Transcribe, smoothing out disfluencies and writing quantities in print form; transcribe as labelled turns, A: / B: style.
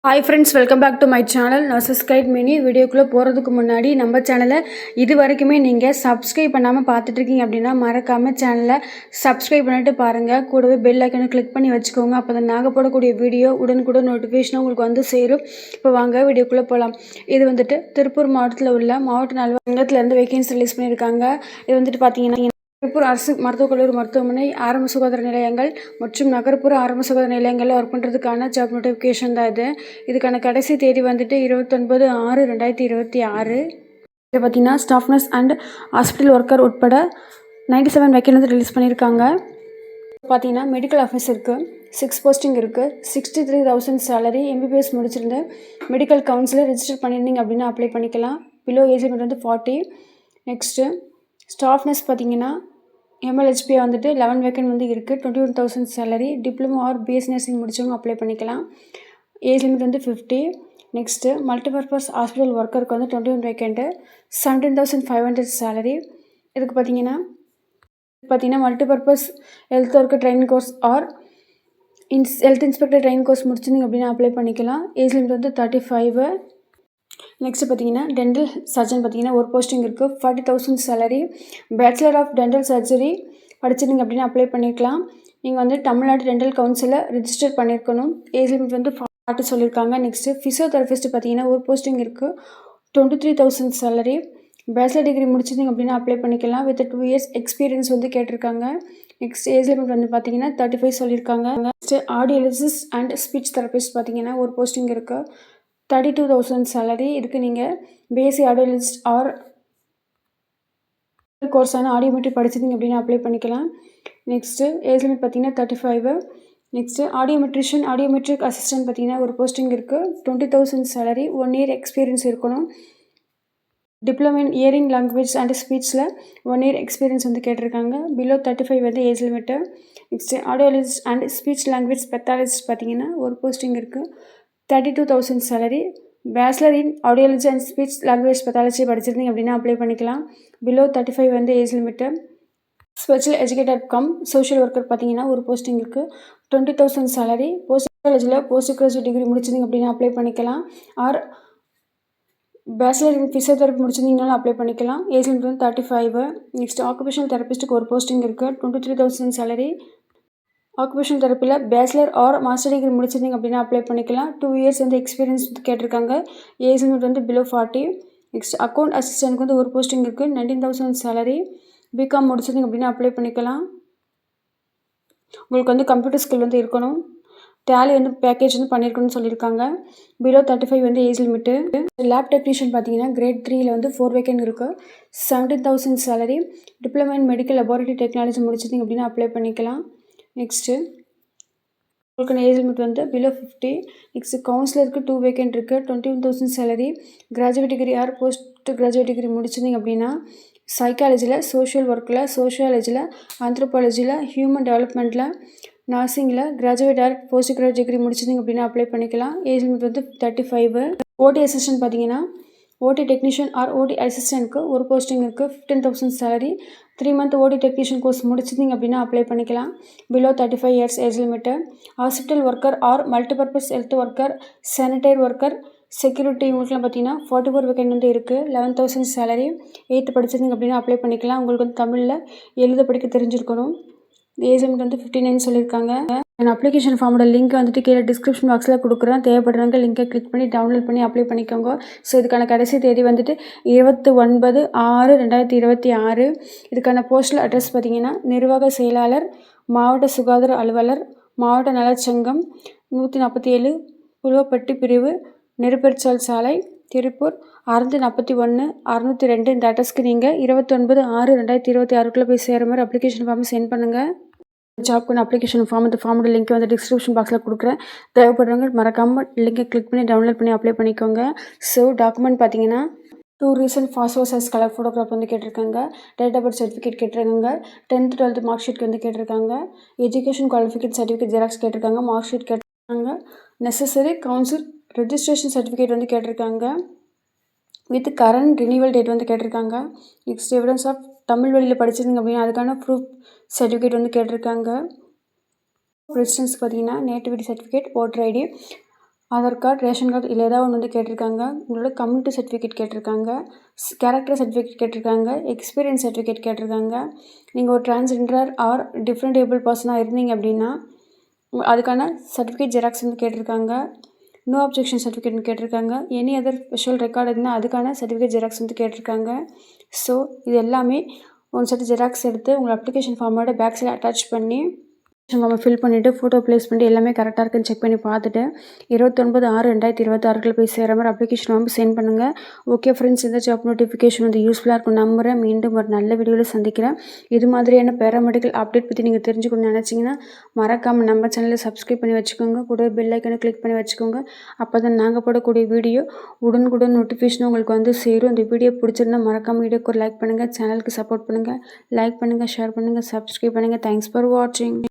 A: Hi friends, welcome back to my channel. Nurses guide mini. வீடியோக்குள்ளே போகிறதுக்கு முன்னாடி நம்ம சேனலை இது வரைக்குமே நீங்கள் சப்ஸ்கிரைப் பண்ணாமல் பார்த்துட்ருக்கீங்க அப்படின்னா மறக்காமல் சேனலை சப்ஸ்கிரைப் பண்ணிட்டு பாருங்கள். கூடவே பெல் ஐக்கனை கிளிக் பண்ணி வச்சுக்கோங்க. அப்போ தான் நாங்கள் போடக்கூடிய வீடியோ உடனுக்குடன் நோட்டிஃபிகேஷன் உங்களுக்கு வந்து சேரும். இப்போ வாங்க வீடியோக்குள்ளே போகலாம். இது வந்துட்டு திருப்பூர் மாவட்டத்தில் உள்ள மாவட்ட நல்வாழ்வுலேருந்து வேகன்சி ரிலீஸ் பண்ணியிருக்காங்க. இது வந்துட்டு பார்த்தீங்கன்னா திருப்பூர் அரசு மருத்துவக் கல்லூரி மருத்துவமனை, ஆரம்ப சுகாதார நிலையங்கள் மற்றும் நகர்ப்புற ஆரம்ப சுகாதார நிலையங்களில் ஒர்க் பண்ணுறதுக்கான ஜாப் நோட்டிஃபிகேஷன் தான் இது. இதுக்கான கடைசி தேதி வந்துட்டு 29/6/2026. இதில் பார்த்தீங்கன்னா staff nurse and hospital worker உட்பட 97 வேக்கன்ட் வந்து ரிலீஸ் பண்ணியிருக்காங்க. பார்த்தீங்கன்னா மெடிக்கல் ஆஃபீஸருக்கு 6 போஸ்டிங் இருக்குது. 63,000 சேலரி. எம்பிபிஎஸ் முடிச்சிருந்து மெடிக்கல் கவுன்சிலர் ரெஜிஸ்டர் பண்ணியிருந்தீங்க அப்படின்னா அப்ளை பண்ணிக்கலாம். பிலோ ஏஜ் லிமிட் வந்து 40. நெக்ஸ்ட்டு ஸ்டாஃப் நர்ஸ் பார்த்தீங்கன்னா எம்எல்ஹெச்பி வந்துட்டு 11 வேக்கன்ட் வந்து இருக்குது. 21,000 salary. Diploma or BSc nursing முடிச்சவங்க அப்ளை பண்ணிக்கலாம். ஏஜ் லிமிட் வந்து 50. நெக்ஸ்ட்டு மல்டிபர்பஸ் ஹாஸ்பிட்டல் ஒர்க்கருக்கு வந்து 21 வேக்கண்ட்டு. 17,500 சேலரி. இதுக்கு பார்த்தீங்கன்னா multipurpose health worker training course or health inspector training course முடிச்சிருந்தீங்க அப்படின்னா அப்ளை பண்ணிக்கலாம். ஏஜ் லிமிட் வந்து 35. நெக்ஸ்ட்டு பார்த்தீங்கன்னா டென்டல் சர்ஜன் பார்த்தீங்கன்னா ஒரு போஸ்டிங் இருக்குது. 40,000 salary. Bachelor of dental surgery படிச்சிருந்தீங்க அப்படின்னா அப்ளை பண்ணிக்கலாம். நீங்கள் வந்து தமிழ்நாடு டென்டல் கவுன்சிலில் ரிஜிஸ்டர் பண்ணியிருக்கணும். ஏஜ் லிமிட் வந்து 40 சொல்லியிருக்காங்க. நெக்ஸ்ட்டு ஃபிசியோதெரபிஸ்ட் பார்த்தீங்கன்னா ஒரு போஸ்டிங் இருக்குது. 23,000 சேலரி. பேச்சுலர் டிகிரி முடிச்சிருந்தீங்க அப்படின்னா அப்ளை பண்ணிக்கலாம். வித் 2 இயர்ஸ் எக்ஸ்பீரியன்ஸ் வந்து கேட்டிருக்காங்க. நெக்ஸ்ட் ஏஜ் லிமிட் வந்து பார்த்தீங்கன்னா 35 சொல்லியிருக்காங்க. நெக்ஸ்ட்டு ஆடியாலிசிஸ் அண்ட் ஸ்பீச் தெரபிஸ்ட் பார்த்தீங்கன்னா ஒரு போஸ்டிங் இருக்குது. 32,000 சேலரி. இதுக்கு நீங்கள் பிஎஸ்சி ஆடியோலிஸ்ட் ஆர் கோர்ஸான ஆடியோமெட்ரி படிச்சிருந்தீங்க அப்படின்னு அப்ளை பண்ணிக்கலாம். நெக்ஸ்ட்டு ஏஜ் லிமிட் பார்த்தீங்கன்னா 35. நெக்ஸ்ட்டு ஆடியோமெட்ரிஷியன் ஆடியோமெட்ரிக் அசிஸ்டன்ட் பார்த்தீங்கன்னா ஒரு போஸ்டிங் இருக்குது. 20,000 சேலரி. 1 இயர் எக்ஸ்பீரியன்ஸ் இருக்கணும். Diploma in hearing language and ஸ்பீச்சில் 1 இயர் எக்ஸ்பீரியன்ஸ் வந்து கேட்டிருக்காங்க. பிலோ 35 வந்து age limit. Next audiologist and speech language pathologist பார்த்தீங்கன்னா ஒரு போஸ்டிங் இருக்குது. 32,000 salary. Bachelor in audiology and speech language pathology படிச்சிருந்தீங்க அப்படின்னா அப்ளை பண்ணிக்கலாம். பிலோ 35 வந்து age limit. Special educator cum social worker பார்த்தீங்கன்னா ஒரு போஸ்டிங் இருக்குது. 20,000 சேலரி. போஸ்ட் காலேஜில் போஸ்ட் கிராஜுவேட் டிகிரி முடிச்சிருந்தீங்க அப்படின்னா அப்ளை பண்ணிக்கலாம். ஆர் பேச்சுலர் இன் ஃபிசியோதெரப்பி முடிச்சிருந்தீங்கனாலும் அப்ளை பண்ணிக்கலாம். ஏஜ் லிமிட் வந்து 35. நெக்ஸ்ட் ஆக்குபேஷனல் தெரபிஸ்ட்டுக்கு ஒரு போஸ்டிங் இருக்குது. 23,000 சேலரி. ஆக்குபேஷனல் தெரப்பியில் பேச்சுலர் ஆர் மாஸ்டர் டிகிரி முடிச்சிருந்தீங்க அப்படின்னா அப்ளை பண்ணிக்கலாம். 2 இயர்ஸ் வந்து எக்ஸ்பீரியன்ஸ் வந்து கேட்டிருக்காங்க. ஏஜ் லிமிட் வந்து பிலோ 40. நெக்ஸ்ட் அக்கௌண்ட் அசிஸ்டன்ட்க்கு வந்து ஒரு போஸ்டிங் இருக்குது. 19,000 சேலரி. பிகாம் முடிச்சிருந்தீங்க அப்படின்னா அப்ளை பண்ணிக்கலாம். உங்களுக்கு வந்து கம்ப்யூட்டர் ஸ்கில் வந்து இருக்கணும். டேலி வந்து பேக்கேஜ் வந்து பண்ணியிருக்கணும்னு சொல்லியிருக்காங்க. பிலோ 35 வந்து ஏஜ் லிமிட்டு. லேப் டெக்னீஷியன் பார்த்தீங்கன்னா கிரேட் 3ல் வந்து 4 வேக்கன்ட் இருக்குது. 17,000 salary. Diploma in medical laboratory technology முடிச்சிருந்தீங்க அப்படின்னா அப்ளை பண்ணிக்கலாம். நெக்ஸ்ட்டு உங்களுக்கு ஏஜ் லிமிட் வந்து பிலோ 50. நெக்ஸ்ட்டு கவுன்சிலருக்கு 2 வேக்கன்ட் இருக்குது. 21,000 salary. Graduate degree or post graduate degree முடிச்சிருந்தீங்க அப்படின்னா சைக்காலஜியில், சோஷியல் ஒர்க்கில், சோஷியாலஜியில், ஆந்த்ரோபாலஜியில், ஹியூமன் டெவலப்மெண்ட்டில், நர்சிங்கில் graduate or post graduate degree முடிச்சிருந்தீங்க அப்படின்னா அப்ளை பண்ணிக்கலாம். ஏஜ் லிமிட் வந்து 35. ஓடி அசிஸ்டன்ட் பார்த்தீங்கன்னா ஓடி டெக்னீஷியன் ஆர் ஓடி அசிஸ்டன்ட்க்கு ஒரு போஸ்டிங் இருக்குது. 15,000 salary. 3 month OT technician course முடிச்சிருந்தீங்க அப்படின்னா அப்ளை பண்ணிக்கலாம். Below 35 years age limit. Hospital worker or multipurpose health worker, sanitary worker, security இவங்களுக்குலாம் பார்த்தீங்கன்னா 44 வேக்கன்ட் வந்து இருக்குது. 11,000 சேலரி. 8th படிச்சிருந்தீங்க அப்படின்னா அப்ளை பண்ணிக்கலாம். உங்களுக்கு வந்து தமிழில் எழுத படிக்க தெரிஞ்சிருக்கணும். ஏஜ் லிமிட் வந்து 59 சொல்லியிருக்காங்க. நான் அப்ளிகேஷன் ஃபார்மோட லிங்க் வந்துட்டு கீழே டிஸ்கிரிப்ஷன் பாக்ஸில் கொடுக்குறேன். தேவைப்படுறவங்க லிங்கை கிளிக் பண்ணி டவுன்லோட் பண்ணி அப்ளை பண்ணிக்கோங்க. ஸோ இதுக்கான கடைசி தேதி வந்துட்டு 29/6/2026. இதுக்கான போஸ்டல் அட்ரஸ் பார்த்தீங்கன்னா நிர்வாக செயலாளர், மாவட்ட சுகாதார அலுவலர், மாவட்ட நலச்சங்கம், 147 புலுவப்பட்டி பிரிவு, நெருப்பெருச்சால் சாலை, திருப்பூர் 641 602. இந்த அட்ரஸ்க்கு நீங்கள் 29/6/2026 போய் சேர மாதிரி அப்ளிகேஷன் ஃபார்ம் சென்ட் பண்ணுங்கள். ஜாப்க்கான அப்ளிகேஷன் ஃபார்ம், இந்த ஃபார்மோட லிங்க் வந்து டிஸ்கிரிப்ஷன் பாக்ஸில் கொடுக்குறேன். தேவைப்படுறவங்க மறக்காமல் லிங்கை கிளிக் பண்ணி டவுன்லோட் பண்ணி அப்ளை பண்ணிக்கோங்க. ஸோ டாக்குமெண்ட் பார்த்தீங்கன்னா 2 recent passport size colour photograph வந்து கேட்டிருக்காங்க. டேட் ஆஃப் பர்த் சர்டிஃபிகேட் கேட்டிருக்காங்க. 10th 12th மார்க் ஷீட் வந்து கேட்டிருக்காங்க. எஜுகேஷன் குவாலிஃபிகேட் சர்டிஃபிகேட் ஜெராக்ஸ் கேட்டிருக்காங்க. மார்க் ஷீட் கேட்டிருக்காங்க. நெசசரி கவுன்சில் ரெஜிஸ்ட்ரேஷன் சர்டிஃபிகேட் வந்து கேட்டிருக்காங்க. வித் கரண்ட் ரினிவல் டேட் வந்து கேட்டிருக்காங்க. நெக்ஸ்ட் எவிடன்ஸ் ஆஃப் தமிழ் வழியில் படிச்சிருந்தீங்க அப்படின்னா அதுக்கான ப்ரூஃப் சர்டிஃபிகேட் வந்து கேட்டிருக்காங்க. ரெசிடென்ஸ்க்கு பார்த்தீங்கன்னா nativity certificate, voter ID, Aadhaar card, ration card இல்லை ஏதாவது ஒன்று வந்து கேட்டிருக்காங்க. உங்களோட கம்யூனிட்டி சர்டிஃபிகேட் கேட்டிருக்காங்க. கேரக்டர் சர்டிஃபிகேட் கேட்டிருக்காங்க. எக்ஸ்பீரியன்ஸ் சர்டிஃபிகேட் கேட்டிருக்காங்க. நீங்கள் ஒரு டிரான்ஸ்ஜெண்டர் ஆர் டிஃப்ரெண்ட் ஏபிள் பர்சனாக இருந்தீங்க அப்படின்னா அதுக்கான சர்டிஃபிகேட் ஜெராக்ஸ் வந்து கேட்டிருக்காங்க. நோ அப்ஜெக்ஷன் சர்டிஃபிகேட்னு கேட்டிருக்காங்க. எனி அதர் ஸ்பெஷல் ரெக்கார்டு இருந்தால் அதுக்கான சர்டிஃபிகேட் ஜெராக்ஸ் வந்து கேட்டிருக்காங்க. ஸோ இது எல்லாமே ஒன் செட் ஜெராக்ஸ் எடுத்து உங்கள் அப்ளிகேஷன் ஃபார்மோட பேக் சைடு அட்டாச் பண்ணி நம்ம ஃபில் பண்ணிவிட்டு ஃபோட்டோ ப்ளேஸ் பண்ணிட்டு எல்லாமே கரெக்டாக இருக்குன்னு செக் பண்ணி பார்த்துட்டு 29/6/2026 போய் சேர மாதிரி அப்ளிகேஷன் வந்து சென்ட் பண்ணுங்கள். ஓகே ஃப்ரெண்ட்ஸ், இந்த ஜாப் நோட்டிஃபிகேஷன் வந்து யூஸ்ஃபுல்லாக இருக்கும் நம்புகிறேன். மீண்டும் ஒரு நல்ல வீடியோவில் சந்திக்கிறேன். இது மாதிரியான பேராமெடிக்கல் அப்டேட் பற்றி நீங்கள் தெரிஞ்சுக்கணும்னு நினச்சிங்கன்னா மறக்காமல் நம்ம சேனலை சப்ஸ்கிரைப் பண்ணி வச்சுக்கோங்க. கூட பெல் ஐக்கனை கிளிக் பண்ணி வச்சுக்கோங்க. அப்போ தான் நாங்கள் போடக்கூடிய வீடியோ உடனுக்குடன் நோட்டிஃபிகேஷன் உங்களுக்கு வந்து சேரும். இந்த வீடியோ பிடிச்சிருந்தால் மறக்காமல் வீடியோக்கு ஒரு லைக் பண்ணுங்கள். சேனலுக்கு சப்போர்ட் பண்ணுங்கள். லைக் பண்ணுங்கள், ஷேர் பண்ணுங்கள், சப்ஸ்கிரைப் பண்ணுங்கள். தேங்க்ஸ் ஃபார் வாட்சிங்.